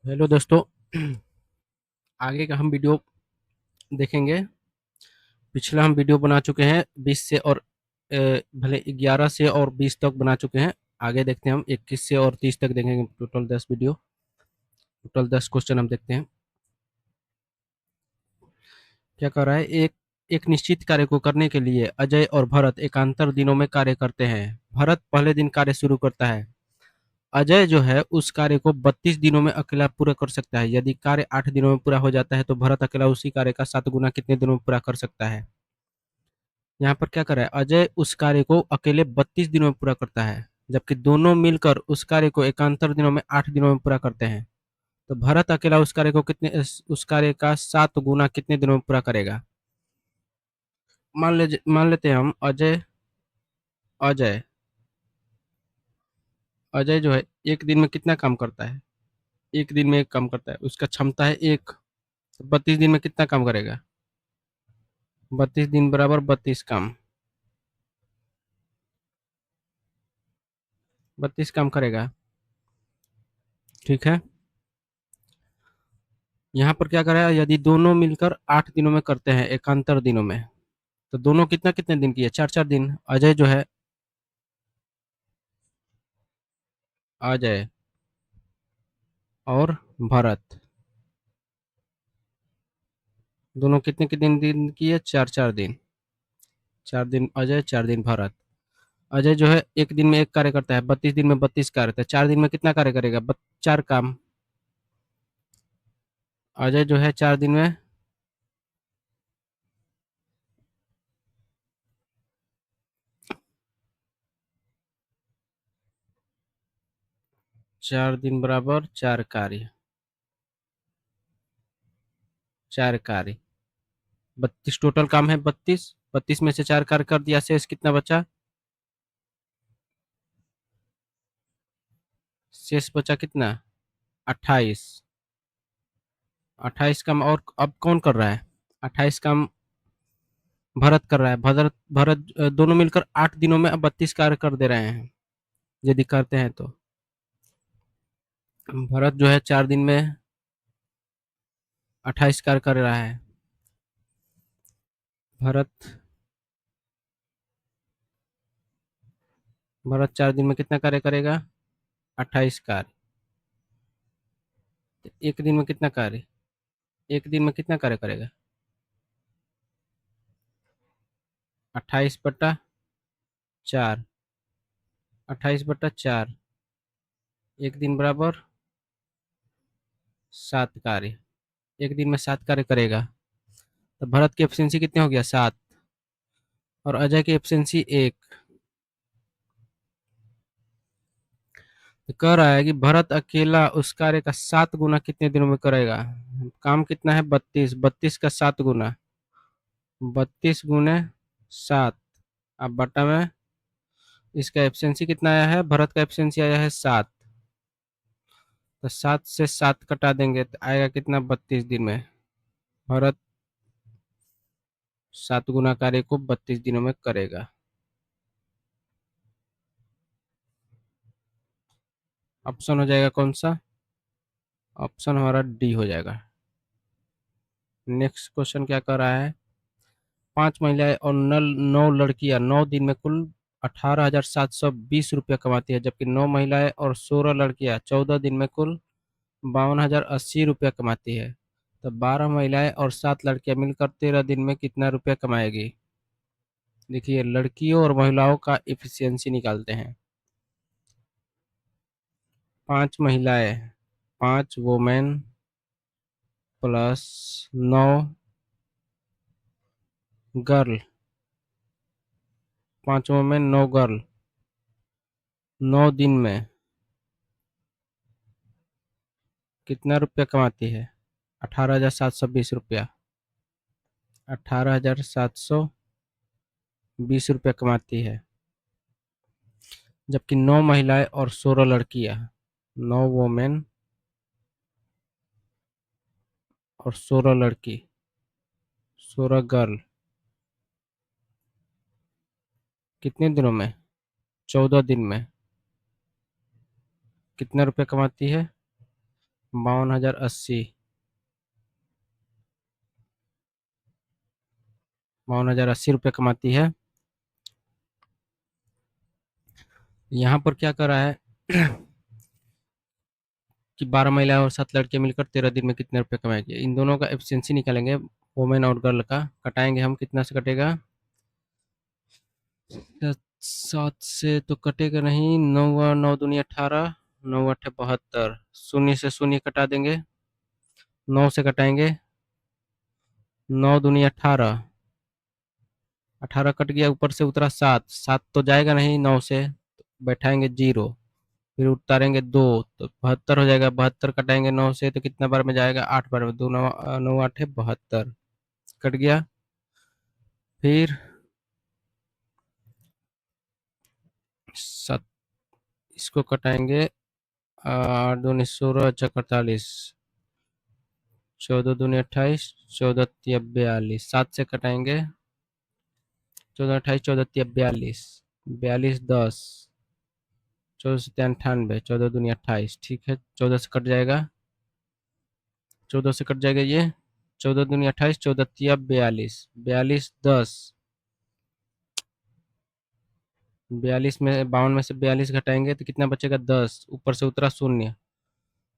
Hello दोस्तों। आगे का हम वीडियो देखेंगे। पिछला हम वीडियो बना चुके हैं 20 से और भले 11 से और 20 तक बना चुके हैं। आगे देखते हैं, हम 21 से और 30 तक देखेंगे। टोटल 10 वीडियो, टोटल 10 क्वेश्चन हम देखते हैं। क्या कर रहा है? एक एक निश्चित कार्य को करने के लिए अजय और भरत एकांतर दिनों में कार्य करते हैं। भरत पहले दिन कार्य शुरू करता है। अजय जो है उस कार्य को 32 दिनों में अकेला पूरा कर सकता है। यदि कार्य 8 दिनों में पूरा हो जाता है तो भरत अकेला उसी कार्य का 7 गुना कितने दिनों में पूरा कर सकता है? यहाँ पर क्या कर रहा है? अजय उस कार्य को अकेले 32 दिनों में पूरा करता है, जबकि दोनों मिलकर उस कार्य को एकांतर दिनों में 8 दिनों में पूरा करते हैं। तो भरत अकेला उस कार्य को उस कार्य का 7 गुना कितने दिनों में पूरा करेगा? मान लेते हैं हम अजय अजय जो है एक दिन में कितना काम करता है? एक दिन में एक काम करता है, उसका क्षमता है एक। 32 दिन में कितना काम करेगा? 32 दिन बराबर 32 काम। 32 काम करेगा। ठीक है। यहाँ पर क्या करेगा? यदि दोनों मिलकर 8 दिनों में करते हैं, एकांतर दिनों में, तो दोनों कितना कितने दिन की है? 4-4 दिन। अजय जो है, अजय और भरत दोनों कितने कितने दिन की है? 4-4 दिन। 4 दिन अजय, 4 दिन भरत। अजय जो है एक दिन में एक कार्य करता है, 32 दिन में 32 कार्य करता है। 4 दिन में कितना कार्य करेगा? 4 काम। अजय जो है 4 दिन में 4 दिन बराबर 4 कार्य। 4 कार्य, 32 टोटल काम है। 32 में से 4 कार्य कर दिया, शेष कितना बचा? शेष बचा कितना? 28। 28 काम। और अब कौन कर रहा है? 28 काम भरत कर रहा है। भरत भरत दोनों मिलकर 8 दिनों में अब 32 कार्य कर दे रहे हैं, यदि करते हैं तो। भरत जो है 4 दिन में 28 कार्य कर रहा है। भरत भरत 4 दिन में कितना कार्य करेगा? 28 कार्य। तो एक दिन में कितना कार्य? एक दिन में कितना कार्य करेगा? 28/4। 28/4, एक दिन बराबर 7 कार्य। एक दिन में 7 कार्य करेगा। तो भरत की एफिशिएंसी कितनी हो गया? 7। और अजय की एफिशिएंसी 1। तो कह रहा है कि भरत अकेला उस कार्य का 7 गुना कितने दिनों में करेगा? काम कितना है? 32। 32 का 7 गुना, 32 गुने 7। अब बटा में इसका एफिशिएंसी कितना आया है? भरत का एफिशिएंसी आया है 7। तो 7 से 7 कटा देंगे तो आएगा कितना? 32 दिन में। भरत 7 गुना कार्य को 32 दिनों में करेगा। ऑप्शन हो जाएगा कौन सा? ऑप्शन हमारा डी हो जाएगा। नेक्स्ट क्वेश्चन क्या कर रहा है? 5 महिलाएं और 9 लड़कियां 9 दिन में कुल 18,720 रुपया कमाती है, जबकि 9 महिलाएं और 16 लड़कियां 14 दिन में कुल 52,080 रुपया कमाती है। तो 12 महिलाएं और 7 लड़कियां मिलकर 13 दिन में कितना रुपया कमाएगी? देखिए, लड़कियों और महिलाओं का एफिशिएंसी निकालते हैं। 5 महिलाएं, 5 women plus 9 girl, 5 women 9 girl 9 दिन में कितना रुपया कमाती है? 18,720 रुपया। 18,720 रुपया कमाती है, जबकि 9 महिलाएं और 16 लड़कियां, 9 वोमेन और 16 लड़की, 16 गर्ल कितने दिनों में? 14 दिन में कितना रुपया कमाती है? 52,080, 52,080 रुपये कमाती है। यहाँ पर क्या कर रहा है कि 12 महिलाएं और 7 लड़के मिलकर 13 दिन में कितने रुपए कमाएंगे। इन दोनों का एफिशिएंसी निकालेंगे, वोमेन और गर्ल का। कटाएंगे हम, कितना से कटेगा? 7 से तो कटेगा नहीं। 9 9 दूनी 18, 9 8 72, शून्य से शून्य कटा देंगे। 9 से कटाएंगे, 9 दूनी 18, 18 कट गया, ऊपर से उतरा 7, 7 तो जाएगा नहीं 9 से, बैठाएंगे 0, फिर उतारेंगे 2, तो 72 हो जाएगा। 72 कटाएंगे 9 से तो कितना बार में जाएगा? 8 बार में। 2 9 9 8 72 कट गया। फिर 7, इसको कटाएंगे। 8 दूनी 16, 4 48, 14 दूनी 28, 14 तिया 42, 7 से कटाएंगे। 14 28, 14 तिया 42, 42 10, 14 सत्या 98, 14 दूनी 28, ठीक है। 14 से कट जाएगा, 14 से कट जाएगा ये। 14 दूनी 28, 14 तिया 42, 42 10, 42 में 52 में से 42 घटाएंगे तो कितना बचेगा? 10, ऊपर से उतरा शून्य,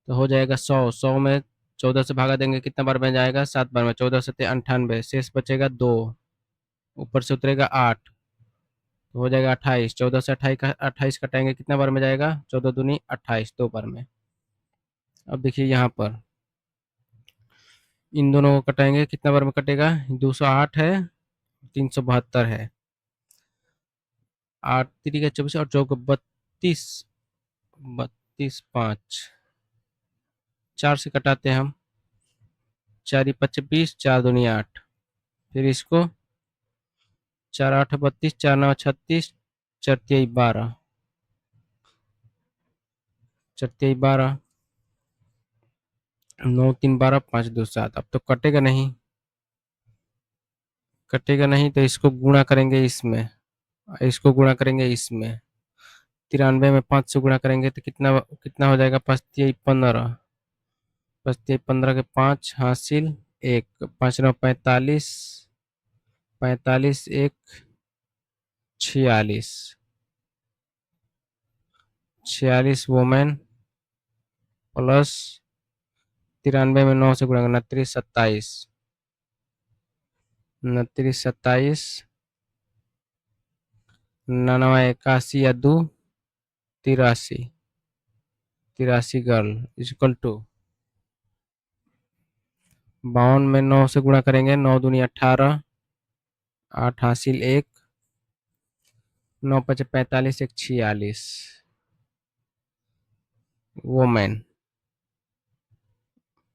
तो हो जाएगा 100। 100 में 14 से भागा देंगे, कितना बार में जाएगा? 7 बार में। 14 सत्ते 98, शेष बचेगा 2, ऊपर से उतरेगा 8, तो हो जाएगा 28। 14 से 28 का 28 कटाएंगे, कितना बार में जाएगा? 14 दूनी 28, 2 बार में। अब देखिए यहाँ पर इन दोनों को कटाएंगे, कितना बार में कटेगा? 208 है, 372 है, 8 3 का 24 और 4 32, 32 5, 4 से कटाते हैं हम। 4 5 20, 4 दूनी 8, फिर इसको 4 8 32, 4 9 36, 4 3 12, 4 3 12, 9 3 12, 5 2 7। अब तो कटेगा नहीं, कटेगा नहीं तो इसको गुणा करेंगे इसमें, इसको गुणा करेंगे इसमें। 93 में 5 से गुणा करेंगे तो कितना कितना हो जाएगा? 5 3 15, 5 3 15 के 5 हासिल 1, 5 9 45, 45 1 46, 46 वोमेन प्लस 93 में 9 से गुणा करना, 29 27, 29 27, 99 81 या 2 83, 83 गर्ल इक्वल टू 52 में 9 से गुणा करेंगे, 9 दूनी 18, 8 हासिल 1, 9 5 45 1 46 वोमेन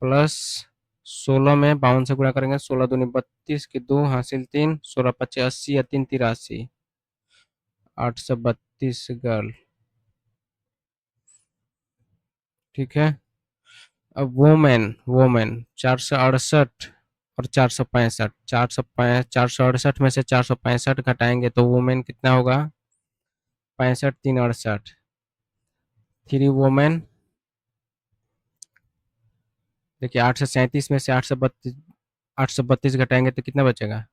प्लस 16 में 52 से गुणा करेंगे, 16 दूनी 32 की 2 हासिल 3, 16 5 80 या 3 83, 832 गर्ल, ठीक है। अब वोमेन, वोमेन 468 और 465, 468 में से 465 घटाएंगे तो वोमेन कितना होगा? 65 3 68, 3 वोमेन। देखिए 837 में से 832 घटाएंगे तो कितना बचेगा?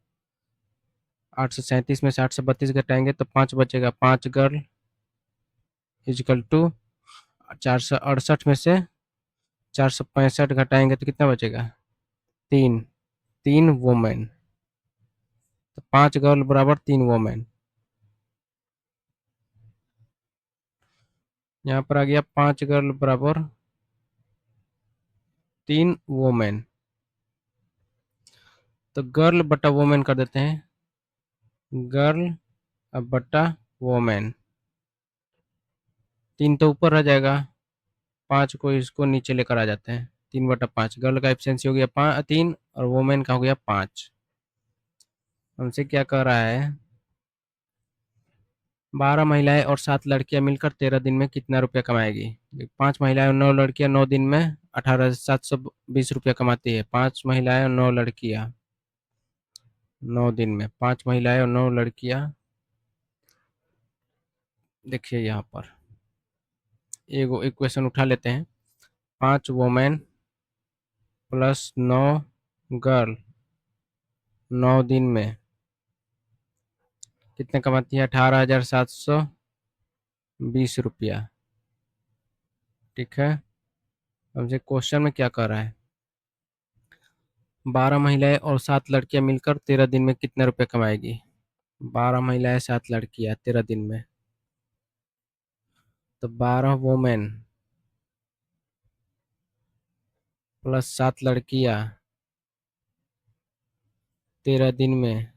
837 में से 832 घटाएंगे तो 5 बचेगा, 5 गर्ल इजिकल टू 468 में से 465 घटाएंगे तो कितना बचेगा? 3, 3 वोमेन, तो 5 गर्ल बराबर 3 वोमेन। यहाँ पर आ गया 5 गर्ल बराबर 3 वोमेन। तो गर्ल बटा वोमेन कर देते हैं, गर्ल अब बटा वोमेन। 3 तो ऊपर रह जाएगा, 5 को इसको नीचे लेकर आ जाते हैं। 3/5, गर्ल का एफिशिएंसी हो गया 3 और वोमेन का हो गया 5। हमसे क्या कह रहा है? 12 महिलाएं और 7 लड़कियां मिलकर 13 दिन में कितना रुपया कमाएगी? 5 महिलाएं और 9 लड़कियां 9 दिन में 18,720 रुपया कमाती है। 5 महिलाएं और 9 लड़कियां 9 दिन में, 5 महिलाएं और 9 लड़कियां। देखिए यहाँ पर एक क्वेश्चन उठा लेते हैं। 5 वोमेन प्लस 9 गर्ल 9 दिन में कितने कमाती है? 18,720 रुपया। ठीक है। हमसे क्वेश्चन में क्या कर रहा है? 12 महिलाएं और 7 लड़कियां मिलकर 13 दिन में कितने रुपए कमाएगी? 12 महिलाएं 7 लड़कियां 13 दिन में, तो 12 वोमेन प्लस 7 लड़कियां 13 दिन में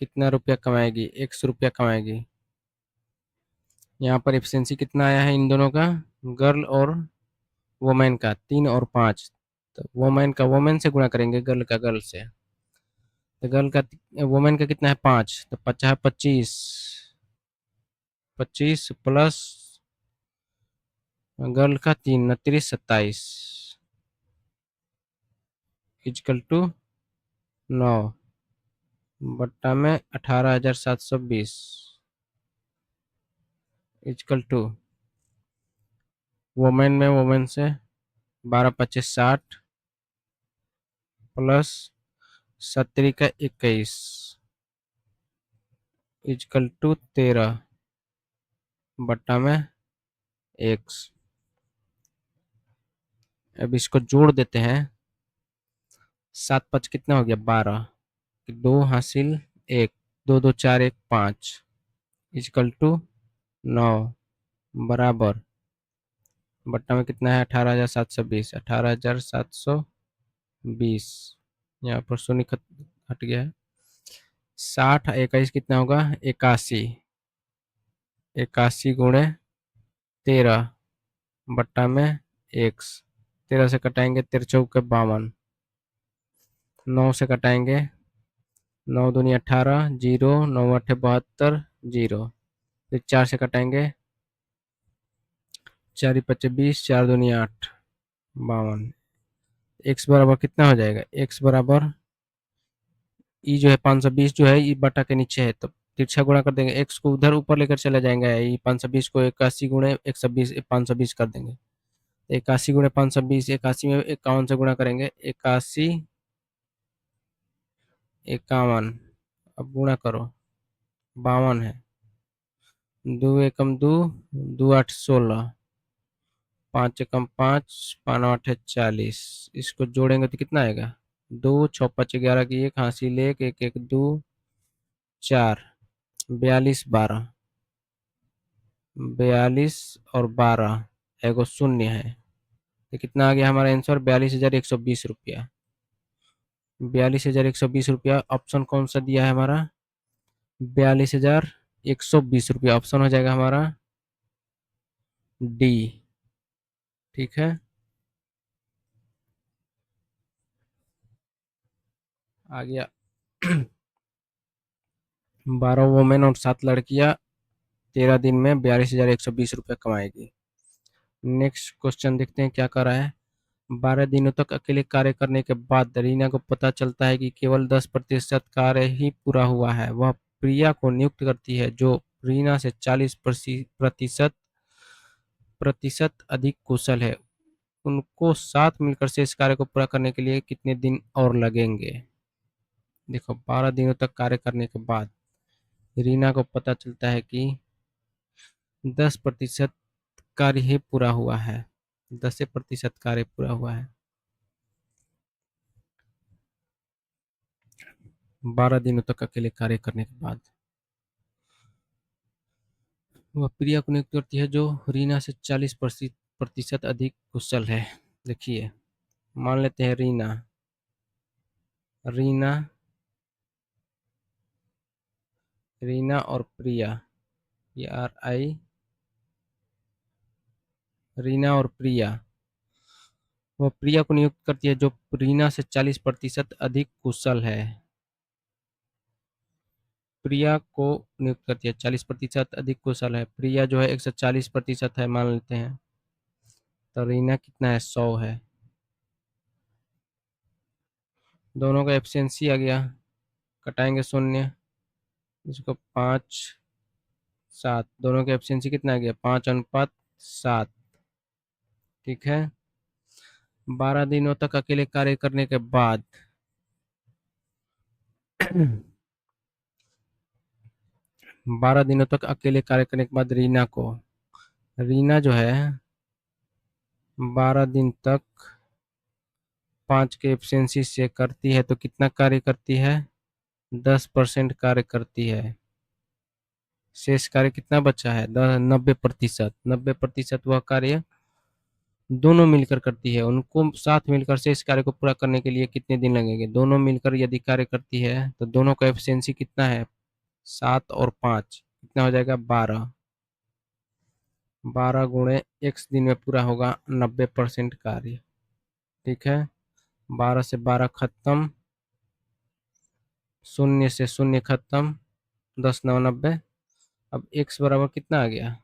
कितना रुपया कमाएगी? 100 रुपया कमाएगी। यहाँ पर एफिशिएंसी कितना आया है इन दोनों का? गर्ल और वोमेन का 3 और 5, तो वोमेन का वोमेन से गुणा करेंगे, गर्ल का गर्ल से। तो गर्ल का वोमेन का कितना है? 5, तो 25 25 प्लस गर्ल का 3 29 27 इजकल टू 9 बट्टा में 18,720 इजकल टू वोमेन में वोमेन से 12 25 60 प्लस 17 का 21 इजकल टू 13 बट्टा में एक्स। अब इसको जोड़ देते हैं। 7 5 कितना हो गया? 12। 2 हासिल 1, 2 2 4 1 5 इजकल टू 9 बराबर बट्टा में कितना है? 18,720 18,720। यहाँ पर शून्य हट गया है। 60 21 कितना होगा? 81 81 गुणे 13 बट्टा में एक्स। 13 से कटाएंगे 13 चौके 52, 9 से कटाएंगे 9 दूनी 18 जीरो 9 8 72 जीरो, फिर 4 से कटाएंगे 4 5 20 4 दूनी 8 52। एक्स बराबर कितना हो जाएगा? एक्स बराबर ई जो है 520 जो है ई बटा के नीचे है, तो तिरछा गुणा कर देंगे, एक्स को उधर ऊपर लेकर चले जाएंगे, ये 520 को 81 गुणे 120 520 कर देंगे। 81 गुणे 520, 81 में 51 से गुणा करेंगे, 81 51, अब गुणा करो 52 है, 2 एकम 2 2 8 16, 5 एकम 5 5 8 है 40। इसको जोड़ेंगे तो कितना आएगा? 2 6 5 11 की 1 हासिल 1 1 1 2 4 42 12 42 और 12 एगो शून्य है, तो कितना आ गया हमारा आंसर? 42,120 रुपया। 42,120 रुपया ऑप्शन कौन सा दिया है हमारा? 42,120 रुपया ऑप्शन हो जाएगा हमारा डी। ठीक है, आ गया। 12 वोमेन और 7 लड़कियां 13 दिन में 42,120 रुपया कमाएगी। नेक्स्ट क्वेश्चन देखते हैं क्या कर रहा है। 12 दिनों तक अकेले कार्य करने के बाद रीना को पता चलता है कि केवल 10% कार्य ही पूरा हुआ है। वह प्रिया को नियुक्त करती है जो रीना से 40% प्रतिशत अधिक कुशल है। उनको साथ मिलकर से इस कार्य को पूरा करने के लिए कितने दिन और लगेंगे? देखो, 12 दिनों तक कार्य करने के बाद रीना को पता चलता है कि 10% कार्य ही पूरा हुआ है, 10% कार्य पूरा हुआ है। 12 दिनों तक अकेले कार्य करने के बाद वह प्रिया को नियुक्त करती है जो रीना से 40% अधिक कुशल है। देखिए, मान लेते हैं रीना रीना रीना और प्रिया, RI रीना और प्रिया, वह प्रिया को नियुक्त करती है जो रीना से 40% अधिक कुशल है। प्रिया को नियुक्त करती है 40% अधिक कुशल है। प्रिया जो है 140% है मान लेते हैं, तो रीना कितना है? 100 है। दोनों का एफिशिएंसी आ गया, कटाएंगे शून्य, इसको 5 7, दोनों का एफिशिएंसी कितना आ गया? 5 अनुपात 7। ठीक है। 12 दिनों तक अकेले कार्य करने के बाद 12 दिनों तक अकेले कार्य करने के बाद रीना जो है 12 दिन तक 5 के एफिशिएंसी से करती है तो कितना कार्य करती है? 10% कार्य करती है। शेष कार्य कितना बचा है? 90%। 90% वह कार्य दोनों मिलकर करती है। उनको साथ मिलकर शेष कार्य को पूरा करने के लिए कितने दिन लगेंगे? दोनों मिलकर यदि कार्य करती है तो दोनों का एफिशिएंसी कितना है? 7 और 5 कितना हो जाएगा? 12। 12 गुणे x दिन में पूरा होगा 90% कार्य। ठीक है। 12 से 12 खत्म, शून्य से शून्य खत्म, 10 9 90। अब x बराबर कितना आ गया?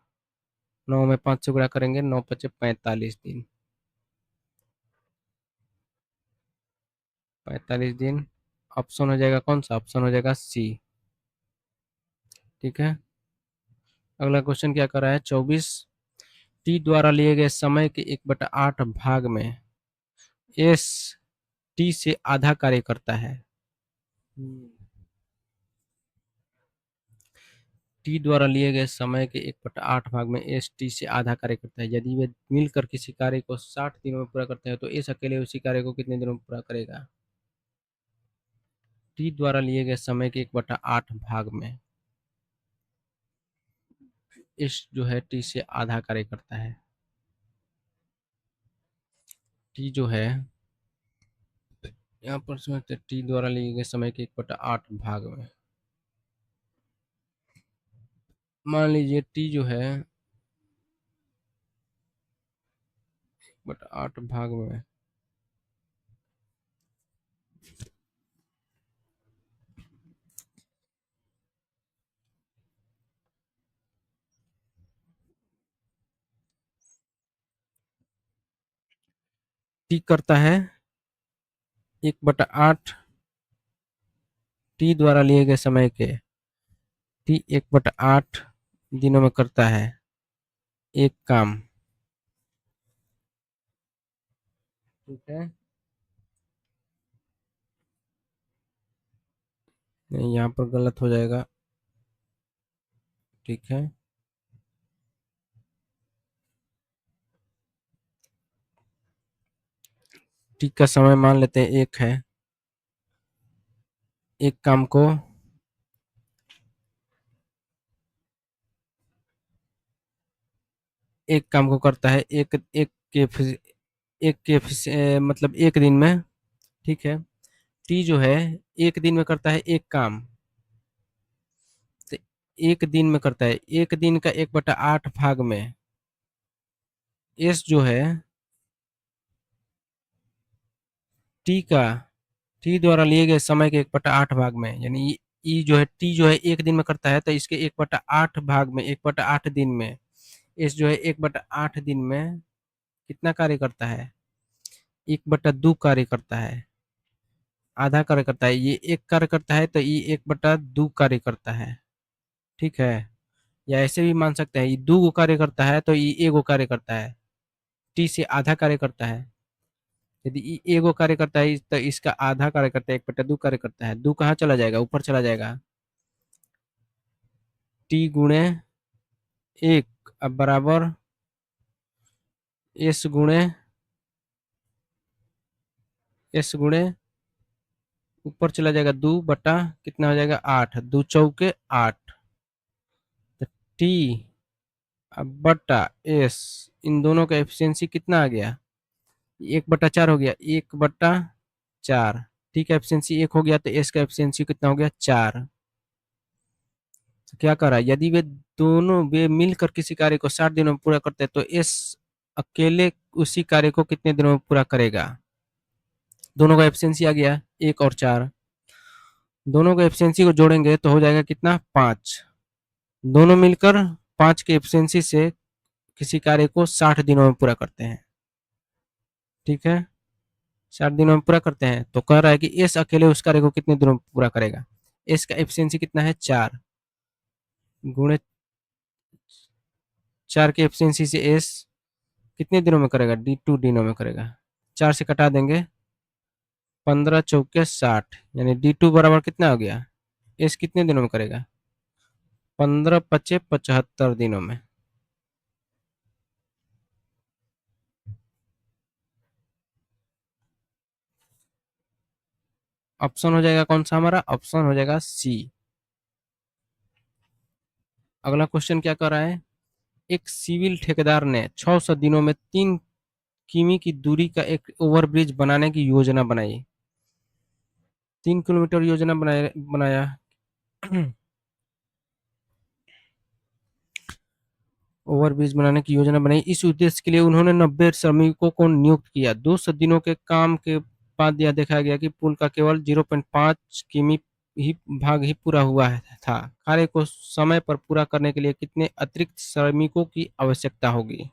9 में 5 से गुणा करेंगे, 9 पचे 45 दिन। 45 दिन। ऑप्शन हो जाएगा कौन सा? ऑप्शन हो जाएगा सी। ठीक है। अगला क्वेश्चन क्या कर रहा है? 24 टी द्वारा लिए गए समय के 1/8 भाग में एस टी से आधा कार्य करता है। टी द्वारा लिए गए समय के 1/8 भाग में एस टी से आधा कार्य करता है। यदि वे मिलकर किसी कार्य को 60 दिनों में पूरा करते हैं तो एस अकेले उसी कार्य को कितने दिनों में पूरा करेगा? टी द्वारा लिए गए समय के 1/8 भाग में एस जो है टी से आधा कार्य करता है। टी जो है यहाँ पर समझते हैं, टी द्वारा लिए गए समय के 1/8 भाग में मान लीजिए टी जो है 1/8 भाग में टी करता है 1/8 टी द्वारा लिए गए समय के टी 1/8 दिनों में करता है एक काम। ठीक है। नहीं, यहाँ पर गलत हो जाएगा। ठीक है। टी का समय मान लेते हैं एक है। एक काम को करता है मतलब एक दिन में। ठीक है। टी जो है एक दिन में करता है एक काम, तो एक दिन में करता है एक दिन का 1/8 भाग में एस जो है टी का टी द्वारा लिए गए समय के 1/8 भाग में, यानी ई जो है टी जो है एक दिन में करता है तो इसके 1/8 भाग में 1/8 दिन में एस जो है 1/8 दिन में कितना कार्य करता है? 1/2 कार्य करता है। आधा कार्य करता है। ये एक कार्य करता है तो ये 1/2 कार्य करता है। ठीक है। या ऐसे भी मान सकते हैं ये 2 गो कार्य करता है तो ये 1 गो कार्य करता है। टी से आधा कार्य करता है। यदि ये 1 गो कार्य करता है तो इसका आधा कार्य करता है, 1/2 कार्य करता है। 2 कहाँ चला जाएगा? ऊपर चला जाएगा। टी गुणे 1 अब बराबर एस गुणे ऊपर चला जाएगा 2 बटा कितना हो जाएगा? 8। 2 चौके 8। तो टी अब बटा एस, इन दोनों का एफिशिएंसी कितना आ गया? 1/4 हो गया। 1/4 टी का एफिशिएंसी 1 हो गया तो एस का एफिशिएंसी कितना हो गया? 4। तो क्या कर रहा है? यदि वे मिलकर किसी कार्य को 60 दिनों में पूरा करते हैं तो एस अकेले उसी कार्य को कितने दिनों में पूरा करेगा? दोनों का एफिशिएंसी आ गया 1 और 4। दोनों का एफिशिएंसी को जोड़ेंगे तो हो जाएगा कितना? 5। दोनों मिलकर 5 के एफिशिएंसी से किसी कार्य को 60 दिनों में पूरा करते हैं। ठीक है। 60 दिनों में पूरा करते हैं तो कह रहा है कि एस अकेले उस कार्य को कितने दिनों में पूरा करेगा? एस का एफिशिएंसी कितना है? 4 गुणे 4 के एफिशिएंसी से एस कितने दिनों में करेगा? D2 दिनों में करेगा। 4 से कटा देंगे, 15 चौके 60, यानी D2 बराबर कितना हो गया? एस कितने दिनों में करेगा? 15 पचे 75 दिनों में। ऑप्शन हो जाएगा कौन सा हमारा? ऑप्शन हो जाएगा सी। अगला क्वेश्चन क्या कर रहा है? एक सिविल ठेकेदार ने 600 दिनों में 3 किमी की दूरी का एक ओवरब्रिज बनाने की योजना बनाई। 3 किलोमीटर योजना बनाया। ओवरब्रिज बनाने की योजना बनाई। इस उद्देश्य के लिए उन्होंने 90 श्रमिकों को नियुक्त किया। 200 दिनों के काम के बाद यह देखा गया कि पुल का केवल 0.5 किमी ही भाग ही पूरा हुआ था। कार्य को समय पर पूरा करने के लिए कितने अतिरिक्त श्रमिकों की आवश्यकता होगी?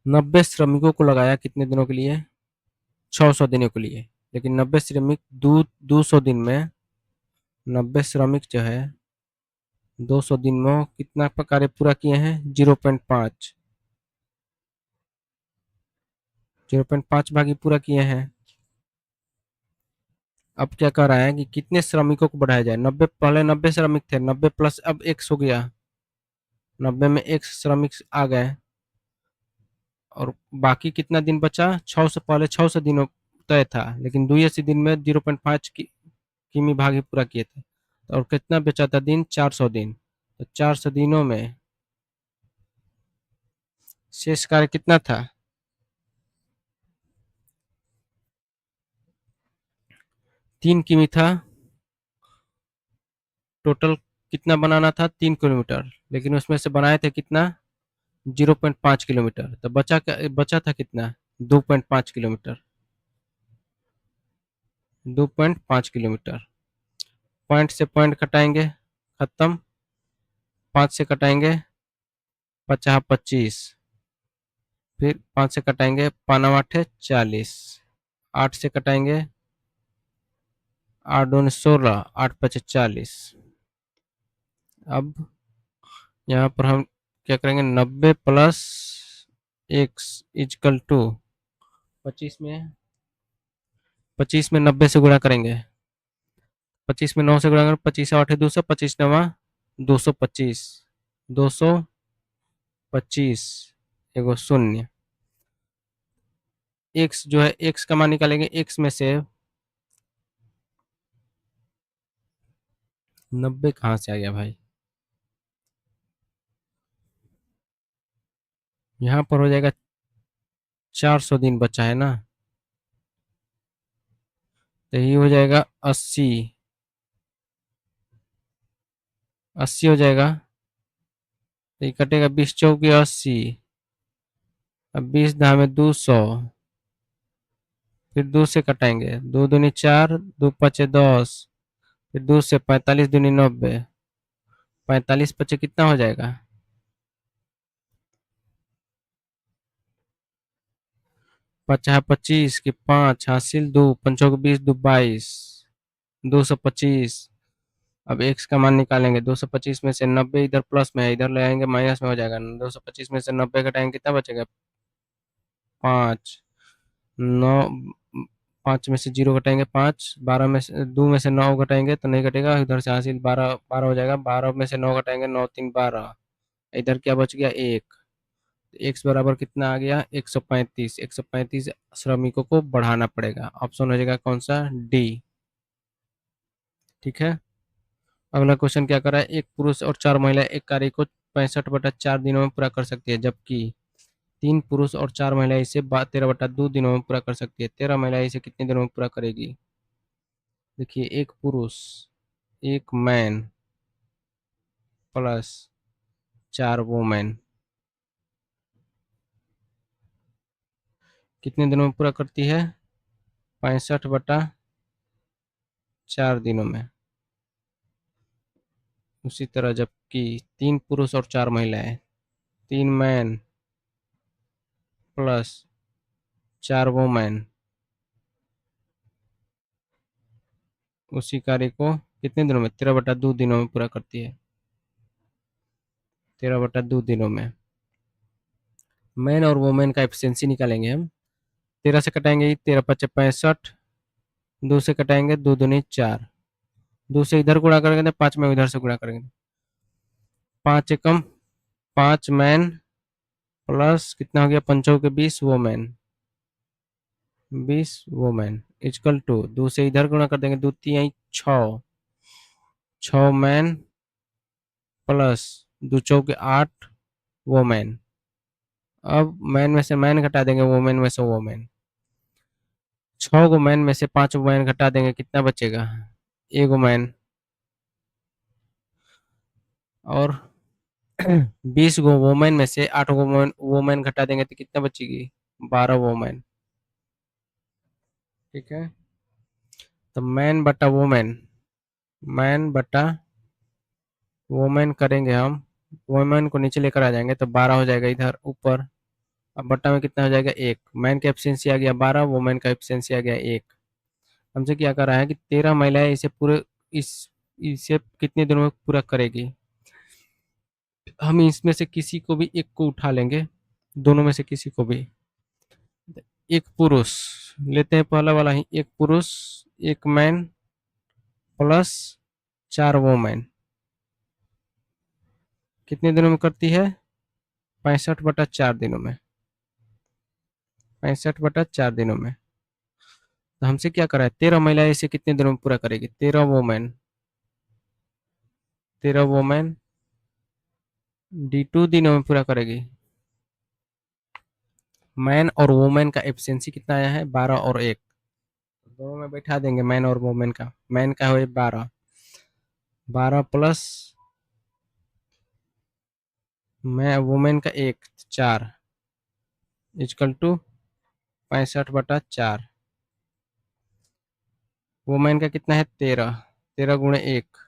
90 श्रमिकों को लगाया कितने दिनों के लिए? 600 दिनों के लिए। लेकिन 90 श्रमिक 200 दिन में, 90 श्रमिक जो है 200 दिन में कितना कार्य पूरा किए हैं? 0.5, 0.5 भाग ही पूरा किए हैं। अब क्या कर रहा है कि कितने श्रमिकों को बढ़ाया जाए? 90, पहले 90 श्रमिक थे, 90 प्लस अब एक्स हो गया, 90 में एक श्रमिक आ गए, और बाकी कितना दिन बचा? 600, पहले 600 दिनों तय था, लेकिन 280 दिन में 0.5 किमी भाग ही पूरा किए थे, और कितना बचा था दिन? 400 दिन। तो 400 दिनों में शेष कार्य कितना था? 3 किमी था। टोटल कितना बनाना था? 3 किलोमीटर, लेकिन उसमें से बनाए थे कितना? 0.5 किलोमीटर। तो बचा था कितना? 2.5 किलोमीटर। 2.5 किलोमीटर। पॉइंट से पॉइंट कटाएंगे, खत्म। 5 से कटाएंगे, 50 25। फिर 5 से कटाएंगे, 5 8 40। 8 से कटाएंगे, 8 2 16, 8 5 40। अब यहाँ पर हम क्या करेंगे? 90 प्लस एक्स इजकल टू 25 में, 25 में 90 से गुणा करेंगे, 25 में 9 से गुणा करेंगे, 25 8 200, 25 9 225, 225 एगो शून्य। एक्स जो है, एक्स का मान निकालेंगे, एक्स में से 90 कहाँ से आ गया भाई? यहाँ पर हो जाएगा 400 दिन बचा है ना, तो ये हो जाएगा 80, 80 हो जाएगा। तो ये कटेगा, 20 चौके 80, अब 20 धामे 200, फिर 2 से कटाएंगे, 2 दूनी 4, 2 5 10, फिर 2 से 45 दूनी 90, 45 पचे कितना हो जाएगा? 50 25 की 5 हासिल 2, 5 20, 2 22, 225। अब एक्स का मान निकालेंगे, 225 में से 90 इधर प्लस में है, इधर ले आएंगे माइनस में हो जाएगा। 225 में से 90 घटाएंगे, कितना बचेगा? 5 9, 5 में से 0 घटाएंगे 5, 12 में से 2 में से 9 घटाएंगे तो नहीं घटेगा, इधर से हासिल 12 12 हो जाएगा। 12 में से 9 घटाएंगे, 9 3 12, इधर क्या बच गया? 1। एक्स बराबर कितना आ गया? 135। 135 श्रमिकों को बढ़ाना पड़ेगा। ऑप्शन हो जाएगा कौन सा? डी। ठीक है। अगला क्वेश्चन क्या कर रहा है? एक पुरुष और 4 महिला एक कार्य को 65/4 दिनों में पूरा कर सकती है, जबकि 3 पुरुष और 4 महिला इसे 13/2 दिनों में पूरा कर सकती है। 13 महिला इसे कितने दिनों में पूरा करेगी? देखिए, एक पुरुष, एक मैन प्लस 4 वोमेन कितने दिनों में पूरा करती है? 65/4 दिनों में। उसी तरह जबकि 3 पुरुष और 4 महिलाएं, 3 मैन प्लस 4 वोमेन उसी कार्य को कितने दिनों में? 13/2 दिनों में पूरा करती है। 13/2 दिनों में। मैन और वुमेन का एफिशिएंसी निकालेंगे हम। 13 से कटाएंगे 13 पच्चे 65, 2 से कटाएंगे 2 दूनी 4, 2 से इधर गुणा करेंगे तो 5 में इधर से गुणा करेंगे, 5 एकम 5 मैन प्लस कितना हो गया, पंचों के 20 वुमेन, 20 वुमेन इक्वल टू 2 से इधर गुणा कर देंगे, 2 3 6, 6 मैन प्लस 2 चौके 8 वुमेन। अब मैन में से मैन घटा देंगे, वुमेन में से वुमेन, 6 को मैन में से 5 वुमेन घटा देंगे, कितना बचेगा, एक वुमेन। और 20 गो वुमेन में से 8 वुमेन वुमेन घटा देंगे तो कितना बचेगी, 12 वुमेन। ठीक है, तो मैन बटा वुमेन, मैन बटा वुमेन करेंगे हम, वुमेन को नीचे लेकर आ जाएंगे तो 12 हो जाएगा इधर ऊपर। अब बटा में कितना हो जाएगा, एक। मैन का एफिशिएंसी आ गया 12, वुमेन का एफिशिएंसी आ गया एक। हमसे क्या कर रहा है कि 13 महिलाएं इसे पूरे इस इसे कितने दिनों में पूरा करेगी। हम इसमें से किसी को भी एक को उठा लेंगे, दोनों में से किसी को भी। एक पुरुष लेते हैं, पहला वाला ही, एक पुरुष, एक मैन प्लस 4 वुमेन कितने दिनों में करती है, 65/4 दिनों में, 65/4 दिनों में। तो हमसे क्या करा है, 13 महिलाएं इसे कितने दिनों में पूरा करेगी, 13 वुमेन, 13 वुमेन D2 दिनों में पूरा करेगी। मैन और वुमेन का एफिशिएंसी कितना आया है, 12 और 1, दोनों में बैठा देंगे मैन और वुमेन का। मैन का है 12, 12 प्लस मैं वुमेन का 1 4 इक्वल टू 65/4। वुमेन का कितना है 13, 13 गुणे 1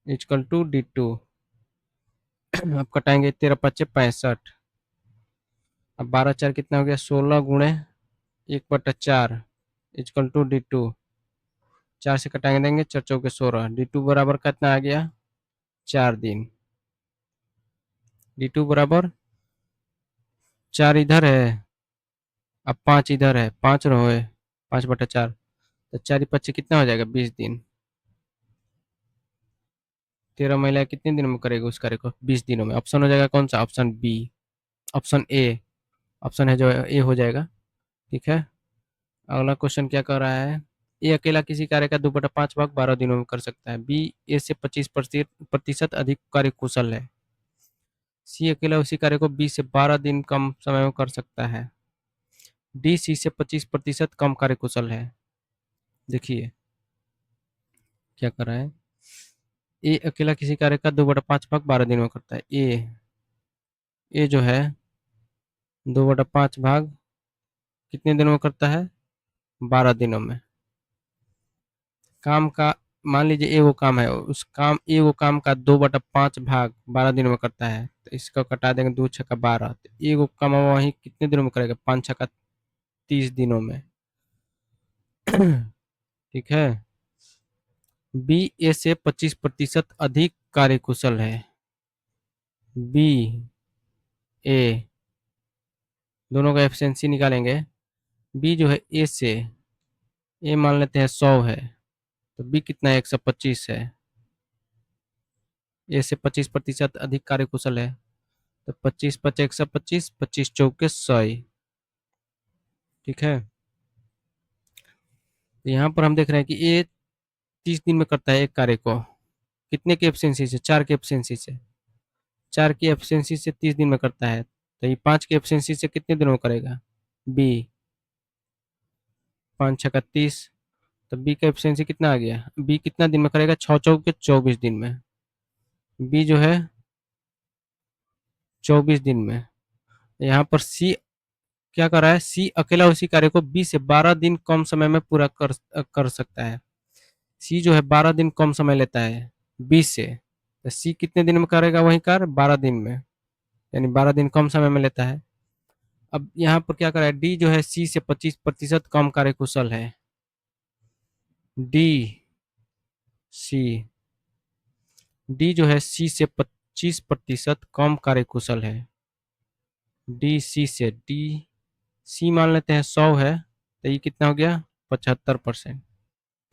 इक्वल टू D2। अब कटाएंगे 13 पच्चे 65, अब 12 4 कितना हो गया, 16 गुणे 1/4 इक्वल टू D2। 4 से कटाएंगे देंगे 4 चौके 16, D2 बराबर कितना आ गया, 4 दिन। D2 बराबर 4 इधर है, अब 5 इधर है, 5 रहे 5/4, तो 4 पच्चे कितना हो जाएगा, 20 दिन। 13 महिलाएं कितने दिनों में करेगी उस कार्य को, 20 दिनों में। ऑप्शन हो जाएगा कौन सा, option B, option A, option है जो ए हो जाएगा। ठीक है, अगला क्वेश्चन क्या कर रहा है, ए अकेला किसी कार्य का 2/5 भाग 12 दिनों में कर सकता है, बी ए से 25% अधिक कार्य कुशल है, सी अकेला उसी कार्य को 20 से 12 दिन कम समय में कर सकता है, डी सी से 25% कम कार्य कुशल है। देखिए क्या कर रहा है, ए अकेला किसी कार्य का 2/5 भाग 12 दिनों में करता है। ए जो है 2/5 भाग कितने दिनों में करता है, 12 दिनों में। काम का मान लीजिए एगो काम है, उस काम एगो काम का 2/5 भाग 12 दिनों में करता है, तो इसको कटा देंगे, 2 छक्का 12, तो एगो काम वही कितने दिनों में करेगा, 5 छक्का 30 दिनों में। ठीक है, बी ए से 25% अधिक कार्यकुशल है, बी ए दोनों का एफिशिएंसी निकालेंगे। बी जो है ए से, ए मान लेते हैं 100 है, तो बी कितना है, 125 है, ए से 25% अधिक कार्यकुशल है, तो 25 × 5 = 125, 25 चौके 100। ठीक है, तो यहाँ पर हम देख रहे हैं कि ये 30 दिन में करता है एक कार्य को, कितने की एफिशिएंसी से, 4 की एफिशिएंसी से, 4 की एफिशिएंसी से 30 दिन में करता है, तो ये 5 की एफिशिएंसी से कितने दिनों में करेगा, बी 5 छक्का 30, तो बी का एफिशिएंसी कितना आ गया, बी कितना दिन में करेगा, 6 चौके 24 दिन में, बी जो है 24 दिन में। यहाँ पर सी क्या कर रहा है, सी अकेला उसी कार्य को 20 से 12 दिन कम समय में पूरा कर सकता है। सी जो है 12 दिन कम समय लेता है 20 से, तो सी कितने दिन में करेगा वही कार्य, 12 दिन में, यानी 12 दिन कम समय में लेता है। अब यहाँ पर क्या कर रहा है, डी जो है सी से 25% कम कार्य कुशल है, डी सी, डी जो है सी से 25% कम कार्य कुशल है। डी सी से, डी सी मान लेते हैं 100 है, तो ये कितना हो गया 75%,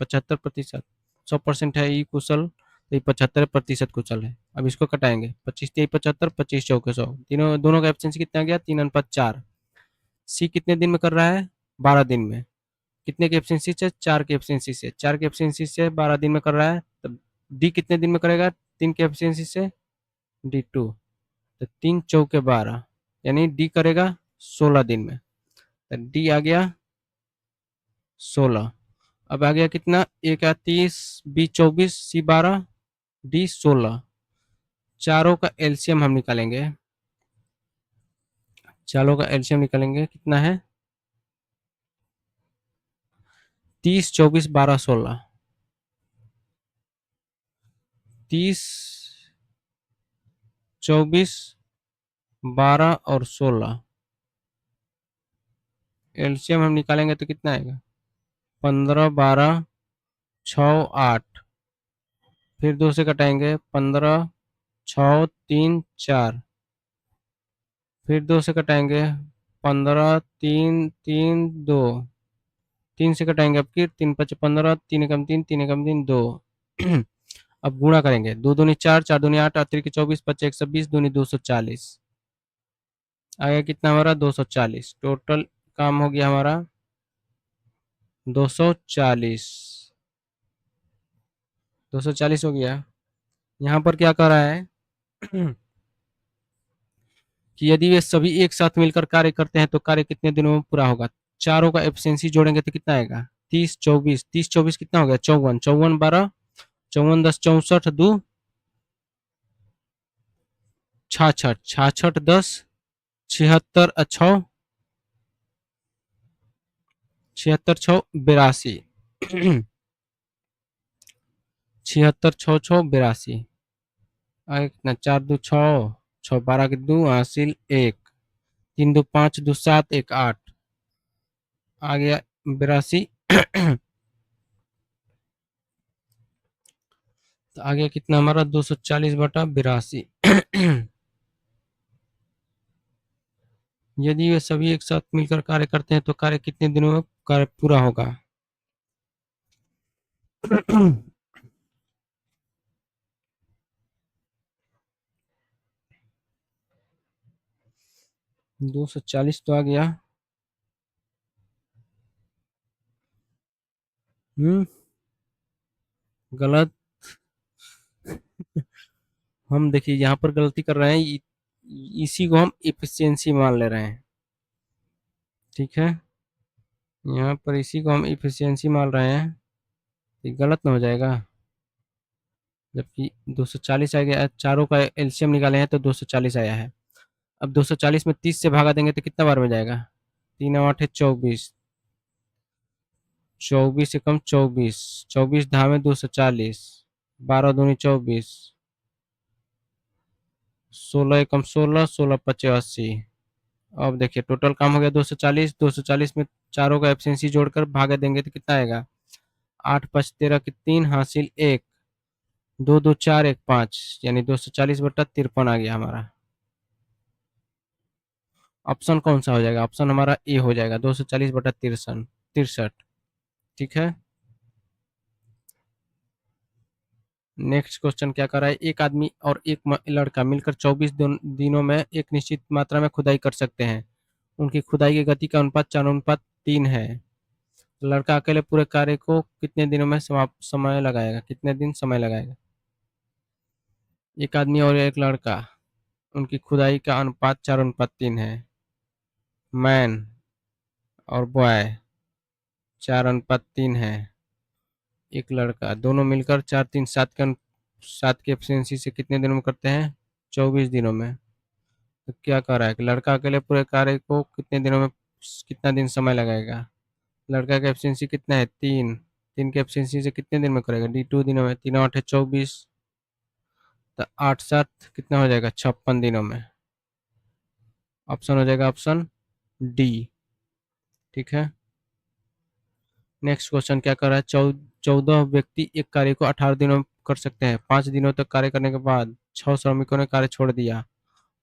75%। 100% है ई कुशल, तो ये 75% कुशल है। अब इसको कटाएंगे, 25 तेई 75, 25 चौके 100, तीनों दोनों का एफिशिएंसी कितना गया 3:4। सी कितने दिन में कर रहा है 12 दिन में। कितने की एफिशिएंसी से 4 की एफिशिएंसी से, 4 की एफिशिएंसी से 12 दिन में कर रहा है। तब डी कितने दिन में करेगा 3 की एफिशिएंसी से, डी 2, तो 3 चौके 12, यानी डी करेगा 16 दिन में। तो डी आ गया 16। अब आ गया कितना, ए का 30, बी 24, सी 12, डी 16। चारों का एलसीएम हम निकालेंगे, चारों का एलसीएम निकालेंगे कितना है 30, 24, 12, 16। 30, 24, 12 और 16 एलसीएम हम निकालेंगे तो कितना आएगा 15, 12, 6, 8। फिर 2 से कटाएंगे 15, 6, 3, 4। फिर 2 से कटाएंगे 15, 3, 3, 2। 3 से कटाएंगे, अब की 3 5 15, 3 एकम 3, 3 एकम 3 2। अब गुणा करेंगे, 2 दूनी 4, 4 दूनी 8, 8 तिरकी 24, 5 120, दूनी 240। आगे कितना हमारा 240। टोटल काम हो गया हमारा 240, 240 हो गया। यहाँ पर क्या कर रहा है कि यदि वे सभी एक साथ मिलकर कार्य करते हैं तो कार्य कितने दिनों में पूरा होगा। चारों का एफिशिएंसी जोड़ेंगे तो कितना आएगा 30, 24, 30, 24 कितना हो गया 54, 54, 12, 54, 10, 64, 2, 66, 66, 10, 76, 6, 76, 6, 82। 76, 6, 6, 82। आगे कितना 4 2 6, 6 12 के 2 हासिल 1, 3 2 5, 2 7, 1 8। आ गया 82। तो आ गया कितना हमारा 240/82। यदि वे सभी एक साथ मिलकर कार्य करते हैं तो कार्य कितने दिनों में कार्य पूरा होगा। 240 तो आ गया। गलत। हम देखिए यहाँ पर गलती कर रहे हैं, इसी को हम इफिशियंसी मान ले रहे हैं, ठीक है। यहाँ पर इसी को हम इफिशियंसी मान रहे हैं, ये गलत ना हो जाएगा। जबकि 240 आ गया, चारों का एलसीएम निकाले हैं तो 240 आया है। अब 240 में 30 से भागा देंगे तो कितना बार में जाएगा 3 8 है 24, 24 एकम 24, 24 धामे 240, 12 दूनी 24, 16 एकम 16, 16 पचे 80। अब देखिए टोटल काम हो गया 240। 240 में चारों का एफिशिएंसी जोड़कर भागा देंगे तो कितना आएगा 8 5 13 के 3 हासिल 1, 2 2 4 1 5, यानी 240/53 आ गया हमारा। ऑप्शन कौन सा हो जाएगा, ऑप्शन हमारा ए हो जाएगा 240/63, ठीक है। नेक्स्ट क्वेश्चन क्या कर रहा है, एक आदमी और एक लड़का मिलकर 24 दिनों में एक निश्चित मात्रा में खुदाई कर सकते हैं। उनकी खुदाई की गति का अनुपात 4:3 है। लड़का अकेले पूरे कार्य को कितने दिनों में समाप्त समय लगाएगा, कितने दिन समय लगाएगा। एक आदमी और एक लड़का, उनकी खुदाई का अनुपात 4:3 है। मैन और बॉय 4:3 है। एक लड़का, दोनों मिलकर 4 3 7 के 7 की एफिशिएंसी से कितने दिनों में करते हैं 24 दिनों में। तो क्या कह रहा है कि लड़का अकेले पूरे कार्य को कितने दिनों में, कितना दिन समय लगाएगा। लड़का का एफिशिएंसी कितना है 3, 3 की एफिशिएंसी से कितने दिन में करेगा D2 दिनों में। 3 8 है 24, तो 8 7 कितना हो जाएगा 56 दिनों में। ऑप्शन हो जाएगा ऑप्शन डी, ठीक है। नेक्स्ट क्वेश्चन क्या कर रहा है, 14 व्यक्ति एक कार्य को 18 दिनों में कर सकते हैं। 5 दिनों तक कार्य करने के बाद 6 श्रमिकों ने कार्य छोड़ दिया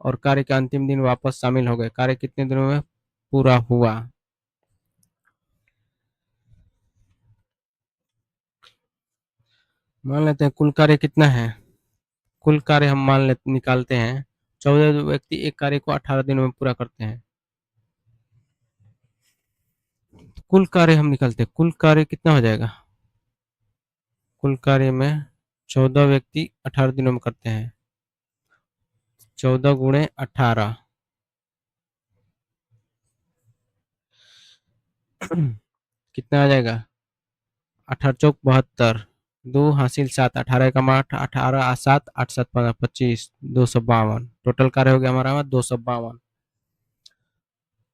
और कार्य के अंतिम दिन वापस शामिल हो गए। कार्य कितने दिनों में पूरा हुआ? मान लेते हैं कुल कार्य कितना है। कुल कार्य हम मान ले निकालते हैं। 14 व्यक्ति एक कार्य को 18 दिनों में पूरा करते हैं। कुल कार्य हम निकालते हैं, कुल कार्य कितना हो जाएगा? कुल कार्य में 14 व्यक्ति 18 दिनों में करते हैं। 14 गुणे 18 कितना आ जाएगा? 18 चौक 72, 2 हासिल 7, 18 का 8, 18 7 8 7 15 25, 252 टोटल कार्य हो गया हमारा 252।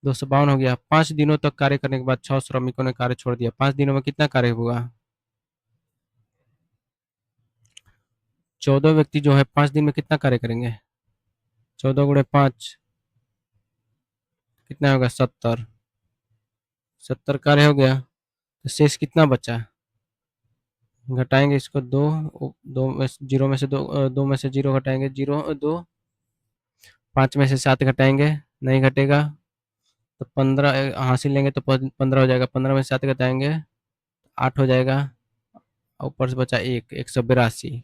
252 हो गया। 5 दिनों तक कार्य करने के बाद 6 श्रमिकों ने कार्य छोड़ दिया। 5 दिनों में कितना कार्य हुआ? 14 व्यक्ति जो है 5 दिन में कितना कार्य करेंगे? 14 गुणे 5 कितना होगा? 70। 70 कार्य हो गया। तो शेष कितना बचा? घटाएंगे इसको, दो। दो में जीरो में से दो, दो में से जीरो घटाएंगे, जीरो दो। 5 में से 7 घटाएंगे, नहीं घटेगा। तो 15 हासिल लेंगे तो 15 हो जाएगा। 15 में से 7 घटाएंगे, 8 हो जाएगा। ऊपर से बचा 182।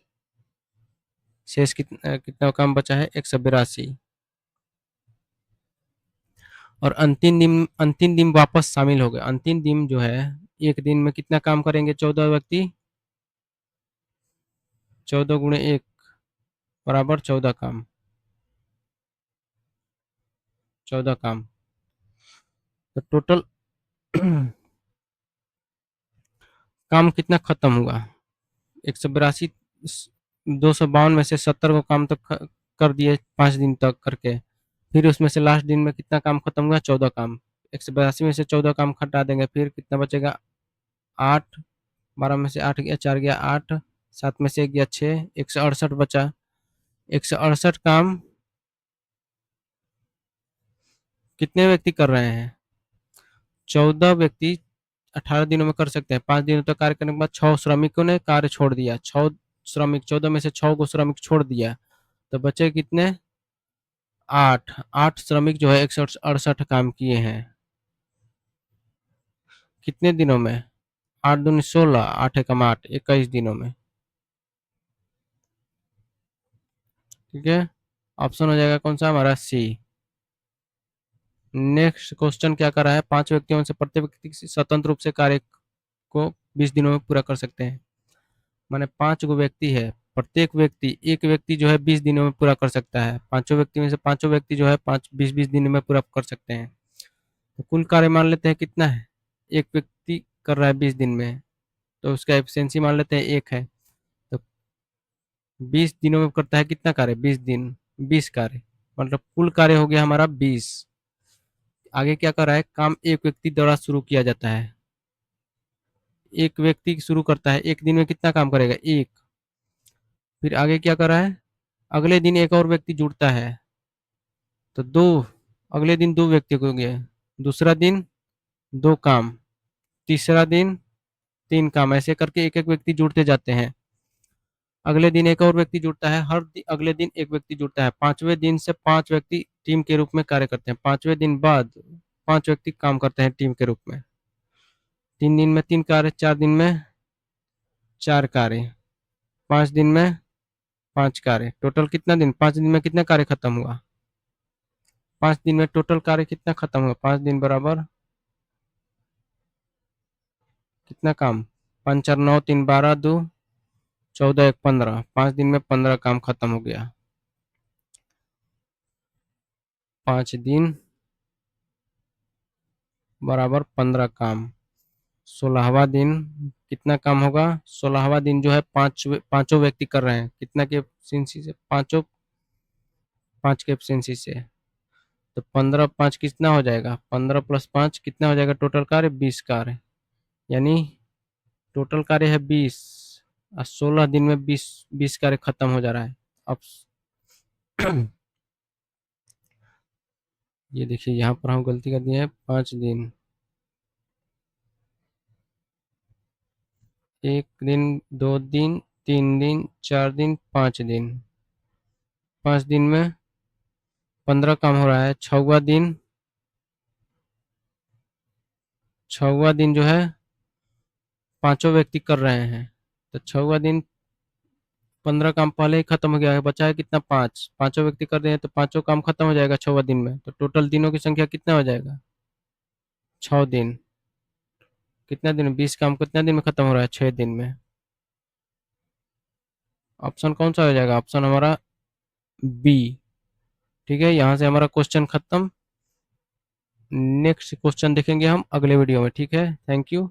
शेष कितना कितना काम बचा है? 182। और अंतिम दिन वापस शामिल हो गए। अंतिम दिन जो है, एक दिन में कितना काम करेंगे 14 व्यक्ति? 14 गुणे 1 बराबर 14 काम। 14 काम। तो टोटल काम कितना खत्म हुआ? 182। 252 में से 70 को काम तक कर दिए 5 दिन तक करके। फिर उसमें से लास्ट दिन में कितना काम खत्म हुआ? 14 काम। 182 में से 14 काम हटा देंगे, फिर कितना बचेगा? 8। 12 में से 8 गया, 4 गया 8, 7 में से 1 गया 6, 168 बचा। 168 काम कितने व्यक्ति कर रहे हैं? 14 व्यक्ति 18 दिनों में कर सकते हैं। 5 दिनों तक कार्य करने के बाद 6 श्रमिकों ने कार्य छोड़ दिया। 6 श्रमिक, 14 में से 6 को श्रमिक छोड़ दिया, तो बचे कितने? 8। 8 श्रमिक जो है 168 काम किए हैं। कितने दिनों में? 8 दूनी 16, 8 एकम 8, 21 दिनों में। ठीक है। ऑप्शन हो जाएगा कौन सा हमारा? सी। नेक्स्ट क्वेश्चन क्या कर रहा है? 5 व्यक्तियों में से प्रत्येक व्यक्ति स्वतंत्र रूप से कार्य को 20 दिनों में पूरा कर सकते हैं। माने 5 गो व्यक्ति है, प्रत्येक व्यक्ति, एक व्यक्ति जो है 20 दिनों में पूरा कर सकता है। पांचों व्यक्ति में से पांचों व्यक्ति जो है 20-20 दिन में पूरा कर सकते हैं। तो कुल कार्य मान लेते हैं कितना है? एक व्यक्ति कर रहा है 20 दिन में, तो उसका एफिशिएंसी मान लेते हैं 1 है। तो 20 दिनों में करता है कितना कार्य? 20 दिन, 20 कार्य, मतलब कुल कार्य हो गया हमारा 20। आगे क्या कर रहा है? काम एक व्यक्ति द्वारा शुरू किया जाता है। एक व्यक्ति शुरू करता है, एक दिन में कितना काम करेगा? 1। फिर आगे क्या कर रहा है? अगले दिन एक और व्यक्ति जुड़ता है, तो 2। अगले दिन 2 व्यक्ति हो गए। दूसरा दिन 2 काम, तीसरा दिन 3 काम, ऐसे करके एक-एक व्यक्ति जुड़ते जाते हैं। अगले दिन एक और व्यक्ति जुड़ता है, अगले दिन एक व्यक्ति जुड़ता है। 5वें दिन से 5 व्यक्ति टीम के रूप में कार्य करते हैं। 5वें दिन बाद 5 व्यक्ति काम करते हैं टीम के रूप में। 3 दिन में 3 कार्य, 4 दिन में 4 कार्य, 5 दिन में 5 कार्य। टोटल कितना दिन? 5 दिन में कितना कार्य खत्म हुआ? 5 दिन में टोटल कार्य कितना खत्म हुआ? 5 दिन बराबर कितना काम? 5 4 9 3 12 2 14 1 15। 5 दिन में 15 काम खत्म हो गया। 5 दिन बराबर 15 काम। 16वां दिन कितना काम होगा? 16वां दिन जो है पांचों व्यक्ति कर रहे हैं, कितना के एफिशिएंसी से? पांचों, 5 के एफिशिएंसी से। तो 15 5 कितना हो जाएगा? 15 + 5 कितना हो जाएगा? टोटल कार्य 20 कार्य, यानी टोटल कार्य है 20 और 16 दिन में 20 कार्य खत्म हो जा रहा है। अब ये देखिए यहाँ पर हम गलती कर दिए हैं। 5 दिन, 1 दिन, 2 दिन, 3 दिन, 4 दिन, 5 दिन। 5 दिन में 15 काम हो रहा है। छवा दिन जो है पांचों व्यक्ति कर रहे हैं, तो छवा दिन 15 काम पहले ही खत्म हो गया है, बचा है कितना? 5। पांचों व्यक्ति कर रहे हैं तो पांचों काम खत्म हो जाएगा 6 दिन में, तो टोटल दिनों की संख्या कितना हो जाएगा? 6 दिन। कितना दिन में 20 काम कितना दिन में खत्म हो रहा है? 6 दिन में। ऑप्शन कौन सा हो जाएगा? ऑप्शन हमारा बी। ठीक है, यहाँ से हमारा क्वेश्चन खत्म। नेक्स्ट क्वेश्चन देखेंगे हम अगले वीडियो में। ठीक है, थैंक यू।